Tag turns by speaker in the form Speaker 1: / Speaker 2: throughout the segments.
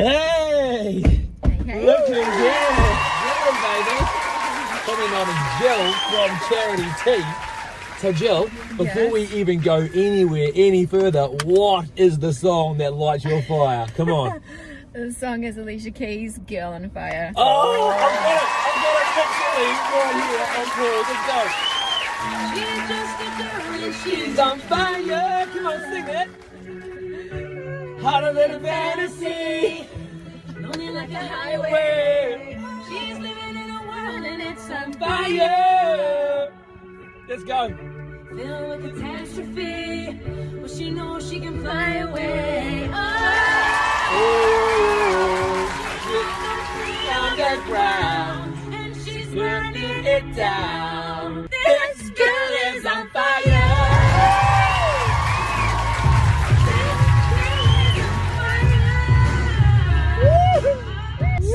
Speaker 1: Hey!
Speaker 2: Hey.
Speaker 1: Look who's here! Jill, baby! Coming on as Gill from Charity Tea. So Jill, before
Speaker 2: Yes.
Speaker 1: we even go anywhere any further, what is the song that lights your fire? Come on.
Speaker 2: The song is Alicia Keys' Girl on Fire.
Speaker 1: Oh, I've got it! I've got it literally right on pause. Let's go. She's just a girl and she's on fire. Come on, sing it. Hotter than a fantasy.
Speaker 2: Lonely like a
Speaker 1: Highway.
Speaker 2: She's living in a world and it's on
Speaker 1: Fire. Let's go.
Speaker 2: filled with catastrophe. But she knows she can fly away.
Speaker 1: Underground,
Speaker 2: And she's
Speaker 1: burning it down. This girl is on fire.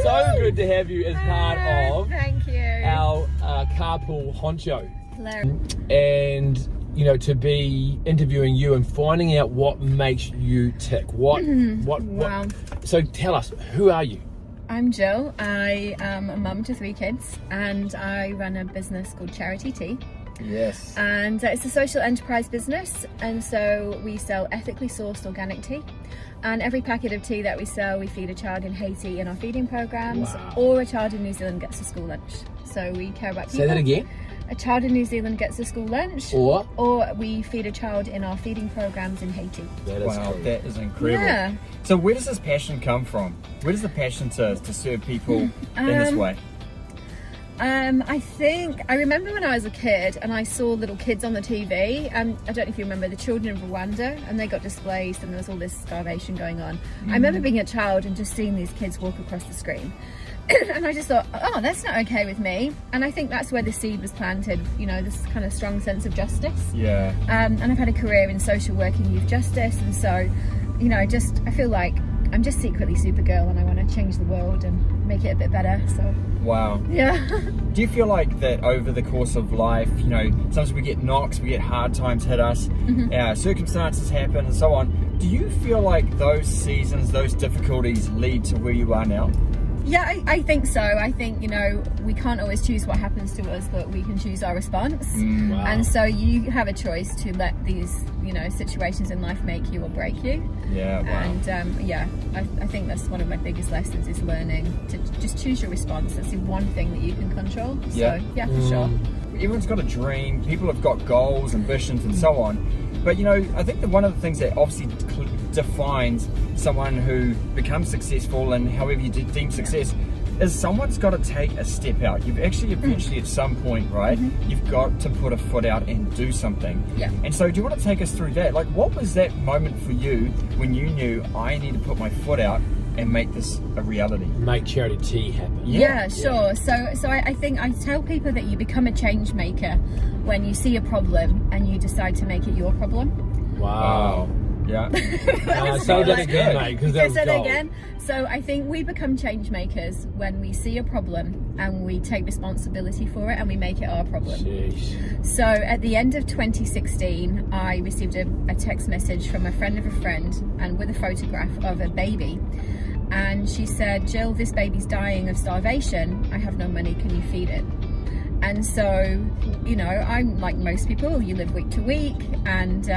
Speaker 1: So good to have you as part of
Speaker 2: Thank you.
Speaker 1: our Carpool Honcho.
Speaker 2: Hilarious.
Speaker 1: And you know, to be interviewing you and finding out what makes you tick. What
Speaker 2: Wow.
Speaker 1: So tell us, who are you?
Speaker 2: I'm Jill. I am a mum to 3 kids and I run a business called Charity Tea.
Speaker 1: Yes.
Speaker 2: And it's a social enterprise business, and so we sell ethically sourced organic tea, and every packet of tea that we sell we feed a child in Haiti in our feeding programs.
Speaker 1: Wow.
Speaker 2: Or a child in New Zealand gets a school lunch. So we care about people.
Speaker 1: Say that again.
Speaker 2: A child in New Zealand gets a school lunch,
Speaker 1: Or
Speaker 2: we feed a child in our feeding programs in Haiti.
Speaker 1: that is
Speaker 3: Wow,
Speaker 1: cool.
Speaker 3: that is incredible.
Speaker 2: Yeah.
Speaker 3: So where does this passion come from? Where does the passion to serve people in this way?
Speaker 2: I think I remember when I was a kid and I saw little kids on the TV. I don't know if you remember the children of Rwanda, and they got displaced and there was all this starvation going on. I remember being a child and just seeing these kids walk across the screen. And I just thought, oh, that's not okay with me. And I think that's where the seed was planted, you know, this kind of strong sense of justice.
Speaker 3: Yeah.
Speaker 2: And I've had a career in social work and youth justice, and so, you know, I feel like I'm just secretly Supergirl and I want to change the world and make it a bit better. So
Speaker 3: Wow.
Speaker 2: yeah.
Speaker 3: Do you feel like that over the course of life, you know, sometimes we get knocks, we get hard times hit us, our circumstances happen and so on. Do you feel like those seasons, those difficulties lead to where you are now?
Speaker 2: Yeah, I think so. I think, you know, we can't always choose what happens to us, but we can choose our response.
Speaker 1: Wow.
Speaker 2: And so you have a choice to let these, you know, situations in life make you or break you.
Speaker 3: Yeah, wow.
Speaker 2: And I think that's one of my biggest lessons, is learning to just choose your response. That's the one thing that you can control.
Speaker 3: Yeah.
Speaker 2: So yeah, for sure.
Speaker 3: Everyone's got a dream, people have got goals, ambitions and so on. But you know, I think that one of the things that obviously defines someone who becomes successful, and however you deem success, is someone's got to take a step out. You've actually eventually at some point, right, you've got to put a foot out and do something.
Speaker 2: Yeah.
Speaker 3: And so do you want to take us through that? Like, what was that moment for you when you knew I need to put my foot out and make this a reality?
Speaker 1: Make Charity Tea happen.
Speaker 2: Yeah, sure. So I think I tell people that you become a change maker when you see a problem and you decide to make it your problem.
Speaker 1: Wow.
Speaker 3: Yeah.
Speaker 1: Say that again, mate, because that was
Speaker 2: Say that
Speaker 1: gold.
Speaker 2: again. So I think we become change makers when we see a problem and we take responsibility for it and we make it our problem.
Speaker 1: Sheesh.
Speaker 2: So at the end of 2016, I received a text message from a friend of a friend, and with a photograph of a baby. And she said, Jill, this baby's dying of starvation. I have no money. Can you feed it? And so, you know, I'm like most people, you live week to week, and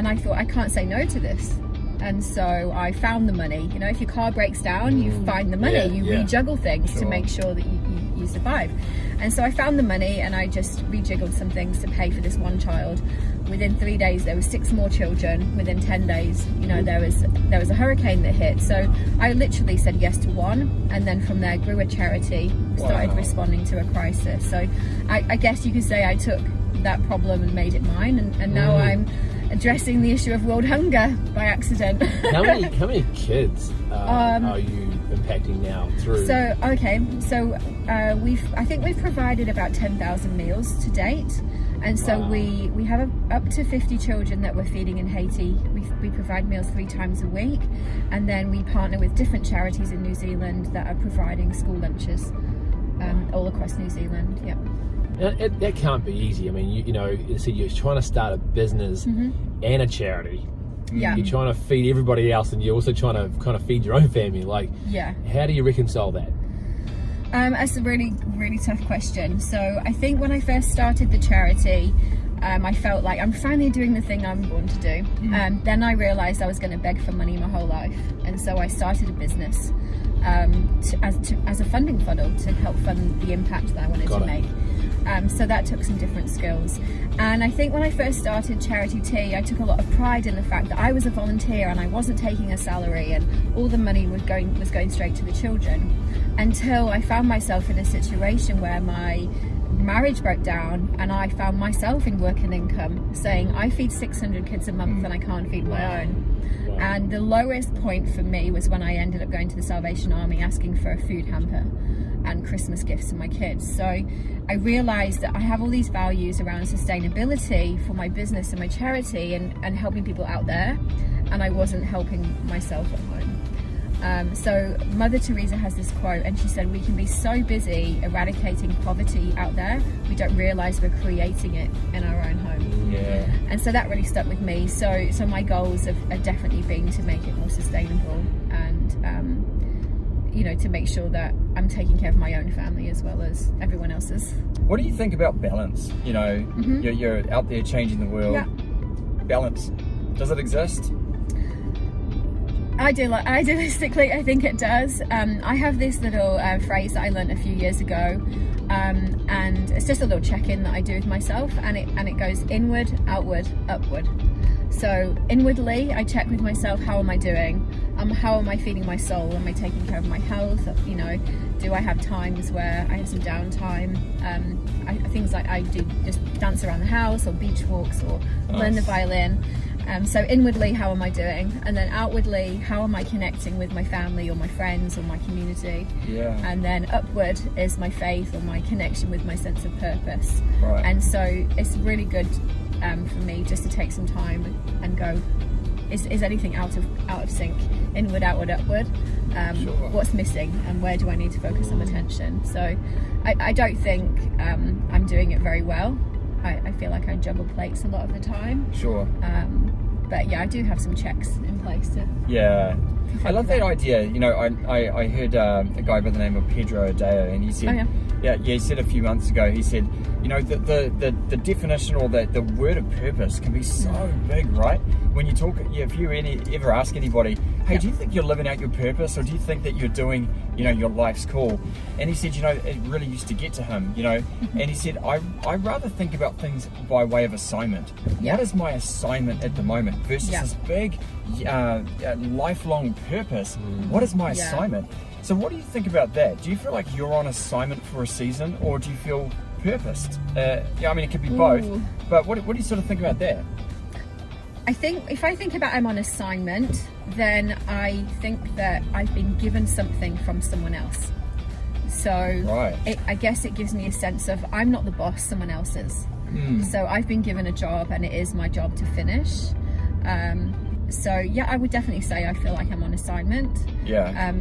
Speaker 2: I thought, I can't say no to this. And so I found the money. You know, if your car breaks down, you find the money. You rejuggle things to make sure that you survive. And so I found the money and I just rejiggled some things to pay for this one child. Within 3 days, there were 6 more children. Within 10 days, you know, there was a hurricane that hit. So I literally said yes to one, and then from there grew a charity, started responding to a crisis. So I guess you could say I took that problem and made it mine, and now I'm addressing the issue of world hunger by accident.
Speaker 1: How many kids are you impacting now through?
Speaker 2: So I think we've provided about 10,000 meals to date, and so we have up to 50 children that we're feeding in Haiti. We provide meals 3 times a week, and then we partner with different charities in New Zealand that are providing school lunches all across New Zealand. Yeah.
Speaker 1: Now, that can't be easy. I mean, you know, you said you're trying to start a business and a charity.
Speaker 2: Yeah.
Speaker 1: You're trying to feed everybody else, and you're also trying to kind of feed your own family. Like,
Speaker 2: Yeah.
Speaker 1: how do you reconcile that?
Speaker 2: That's a really, really tough question. So I think when I first started the charity, I felt like I'm finally doing the thing I'm born to do. Then I realised I was going to beg for money my whole life, and so I started a business as a funding funnel to help fund the impact that I wanted to make. So that took some different skills. And I think when I first started Charity Tea, I took a lot of pride in the fact that I was a volunteer and I wasn't taking a salary, and all the money was going straight to the children, until I found myself in a situation where my marriage broke down and I found myself in work and income, saying I feed 600 kids a month and I can't feed my own. And the lowest point for me was when I ended up going to the Salvation Army asking for a food hamper and Christmas gifts for my kids. So I realized that I have all these values around sustainability for my business and my charity, and helping people out there, and I wasn't helping myself at home. So Mother Teresa has this quote, and she said, we can be so busy eradicating poverty out there, we don't realize we're creating it in our own home.
Speaker 3: Yeah.
Speaker 2: And so that really stuck with me. So my goals have definitely been to make it more sustainable, and to make sure that I'm taking care of my own family as well as everyone else's.
Speaker 3: What do you think about balance? You're out there changing the world.
Speaker 2: Yeah.
Speaker 3: Balance, does it exist?
Speaker 2: Idealistically, I think it does. I have this little phrase that I learned a few years ago, and it's just a little check-in that I do with myself, and it goes inward, outward, upward. So inwardly, I check with myself, how am I doing? How am I feeding my soul? Am I taking care of my health? Do I have times where I have some downtime? Things like I do just dance around the house, or beach walks, or learn the violin. So inwardly, how am I doing? And then outwardly, how am I connecting with my family or my friends or my community?
Speaker 3: Yeah.
Speaker 2: And then upward is my faith or my connection with my sense of purpose.
Speaker 3: Right.
Speaker 2: And so it's really good for me just to take some time and go, is anything out of sync? Inward, outward, upward.
Speaker 3: Sure.
Speaker 2: What's missing, and where do I need to focus some attention? So I don't think I'm doing it very well. I feel like I juggle plates a lot of the time.
Speaker 3: Sure.
Speaker 2: But yeah, I do have some checks in place to.
Speaker 3: Yeah. I love that idea. I heard a guy by the name of Pedro Adao, and he said, he said a few months ago, he said, the definition or the word of purpose can be so big, right? When you talk, if you ever ask anybody, hey, do you think you're living out your purpose, or do you think that you're doing, your life's call? And he said, it really used to get to him, and he said, I rather think about things by way of assignment.
Speaker 2: Yeah.
Speaker 3: What is my assignment at the moment versus this big lifelong purpose? What is my assignment? So what do you think about that? Do you feel like you're on assignment for a season, or do you feel purposed? It could be both, but what do you sort of think about that?
Speaker 2: I think if I think about I'm on assignment, then I think that I've been given something from someone else. So I guess it gives me a sense of I'm not the boss, someone else is. So I've been given a job, and it is my job to finish. So yeah, I would definitely say I feel like I'm on assignment.
Speaker 3: Yeah.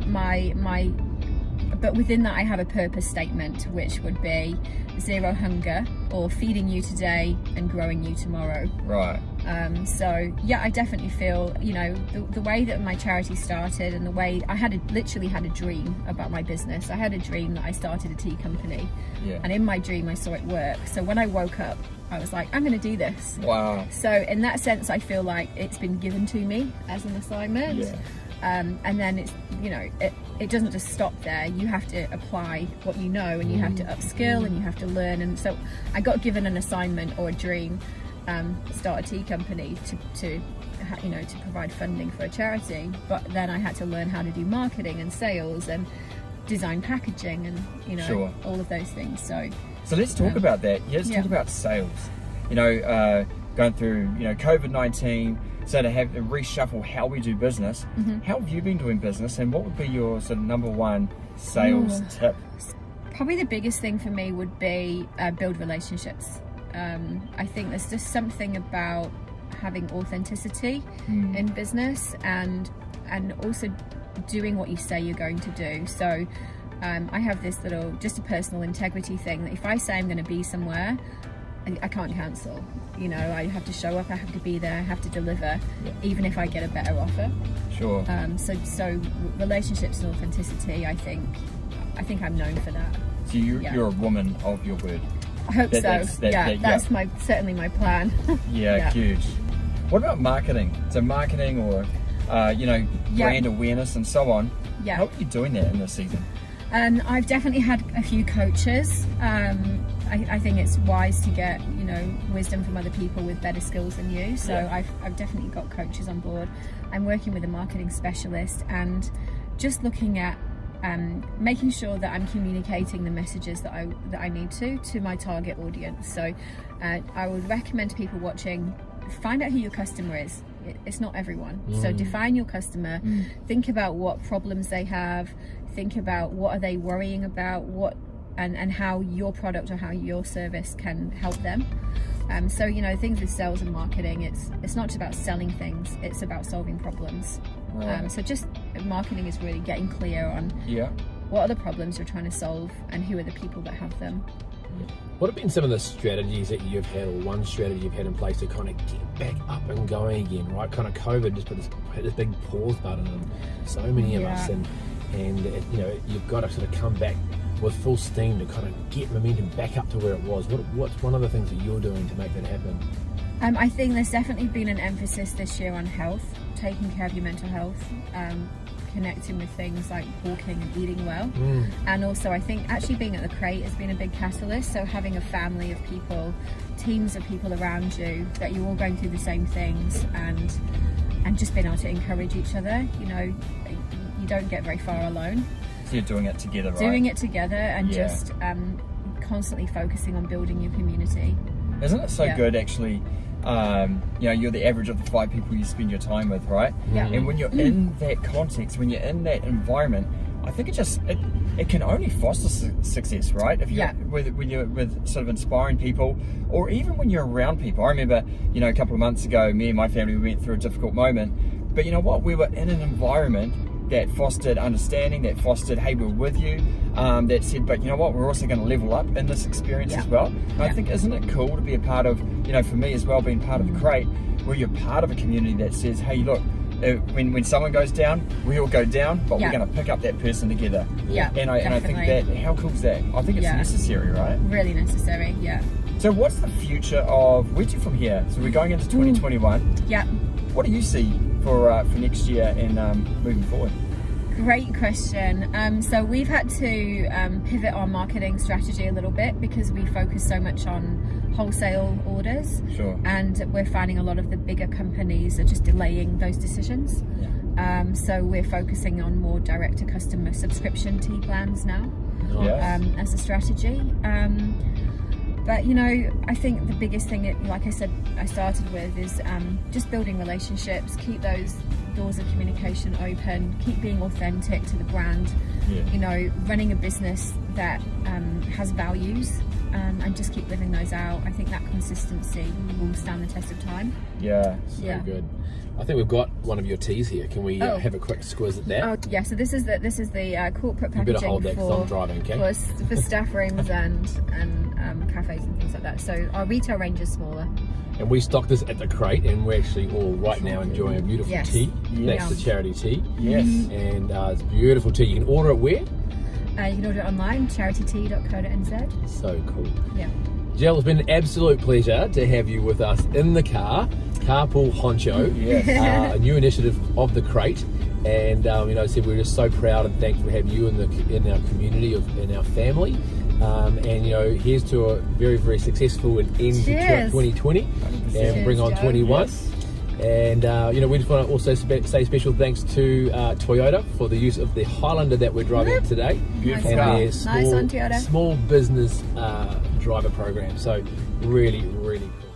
Speaker 2: But within that, I have a purpose statement, which would be zero hunger, or feeding you today and growing you tomorrow.
Speaker 3: Right.
Speaker 2: So yeah, I definitely feel, the way that my charity started, and the way I literally had a dream about my business. I had a dream that I started a tea company, and in my dream I saw it work. So when I woke up, I was like, I'm going to do this.
Speaker 3: Wow.
Speaker 2: So in that sense, I feel like it's been given to me as an assignment.
Speaker 3: Yeah.
Speaker 2: And then it's, it doesn't just stop there. You have to apply what you know, and you have to upskill, and you have to learn. And so I got given an assignment or a dream, start a tea company to provide funding for a charity. But then I had to learn how to do marketing and sales and design packaging and all of those things. So
Speaker 3: let's talk about that. Let's talk about sales. Going through COVID-19. So to have to reshuffle how we do business, how have you been doing business, and what would be your sort of number one sales tip?
Speaker 2: Probably the biggest thing for me would be build relationships. I think there's just something about having authenticity in business, and also doing what you say you're going to do. So I have this just a personal integrity thing, that if I say I'm going to be somewhere, I can't cancel. You know, I have to show up, I have to be there, I have to deliver, even if I get a better offer.
Speaker 3: Sure.
Speaker 2: So relationships and authenticity, I think I'm known for that.
Speaker 3: So you're a woman of your word.
Speaker 2: I hope so. That's certainly my plan.
Speaker 3: Yeah, huge. What about marketing? So marketing or brand awareness and so on.
Speaker 2: Yeah.
Speaker 3: How are you doing that in this season?
Speaker 2: I've definitely had a few coaches. I think it's wise to get wisdom from other people with better skills than you. So I've definitely got coaches on board. I'm working with a marketing specialist and just looking at making sure that I'm communicating the messages that I need to my target audience. So I would recommend to people watching, find out who your customer is. It's not everyone. So define your customer, think about what problems they have, think about what are they worrying about, and how your product or how your service can help them. So things with sales and marketing, it's not just about selling things, it's about solving problems. So just marketing is really getting clear on what are the problems you're trying to solve and who are the people that have them.
Speaker 1: What have been some of the strategies that you've had, or one strategy you've had in place to kind of get back up and going again, right? Kind of COVID just put this big pause button on so many of us, and you've got to sort of come back with full steam to kind of get momentum back up to where it was. What's one of the things that you're doing to make that happen?
Speaker 2: I think there's definitely been an emphasis this year on health, taking care of your mental health, connecting with things like walking and eating well. And also I think actually being at the crate has been a big catalyst. So having a family of people, teams of people around you, that you're all going through the same things, and just being able to encourage each other. You don't get very far alone.
Speaker 3: So you're doing it together, right?
Speaker 2: Doing it together and just constantly focusing on building your community.
Speaker 3: Isn't it so good actually? You're the average of the 5 people you spend your time with, right?
Speaker 2: Yeah.
Speaker 3: And when you're in that context, when you're in that environment, I think it can only foster success, right? If you're when you're with sort of inspiring people, or even when you're around people. I remember, a couple of months ago, me and my family went through a difficult moment, but you know what? We were in an environment that fostered understanding, that fostered, hey, we're with you, that said, but you know what, we're also going to level up in this experience as well. And I think, isn't it cool to be a part of, for me as well, being part of the crate, where you're part of a community that says, hey, look, when someone goes down, we all go down, but we're going to pick up that person together. And I think that, how cool is that? I think it's necessary, right?
Speaker 2: Really necessary,
Speaker 3: So what's the future of, where's you from here? So we're going into 2021. What do you see for next year and moving forward?
Speaker 2: Great question. So we've had to pivot our marketing strategy a little bit because we focus so much on wholesale orders.
Speaker 3: Sure.
Speaker 2: And we're finding a lot of the bigger companies are just delaying those decisions. So we're focusing on more direct to customer subscription T plans now as a strategy. But I think the biggest thing, like I said, I started with is just building relationships, keep those doors of communication open, keep being authentic to the brand, running a business that has values, and just keep living those out. I think that consistency will stand the test of time.
Speaker 1: So good. I think we've got one of your teas here. Can we have a quick squiz at that?
Speaker 2: So this is the corporate packaging.
Speaker 1: You better hold that because I'm driving, okay?
Speaker 2: For staff rooms and cafes and things like that. So our retail range is smaller.
Speaker 1: And we stock this at the crate, and we're actually all right now enjoying a beautiful tea. That's the charity tea. And it's beautiful tea. You can order it where?
Speaker 2: You can order it online, charitytea.co.nz.
Speaker 1: So cool. Gill, it's been an absolute pleasure to have you with us in the car. Carpool Honcho, a new initiative of the crate. And I said we're just so proud and thankful to have you in our community, in our family. And here's to a very, very successful and end to 2020 and bring on 21. And we just want to also say special thanks to Toyota for the use of the Highlander that we're driving today.
Speaker 3: Beautiful
Speaker 1: and
Speaker 3: car.
Speaker 1: their small business driver program. So really, really cool.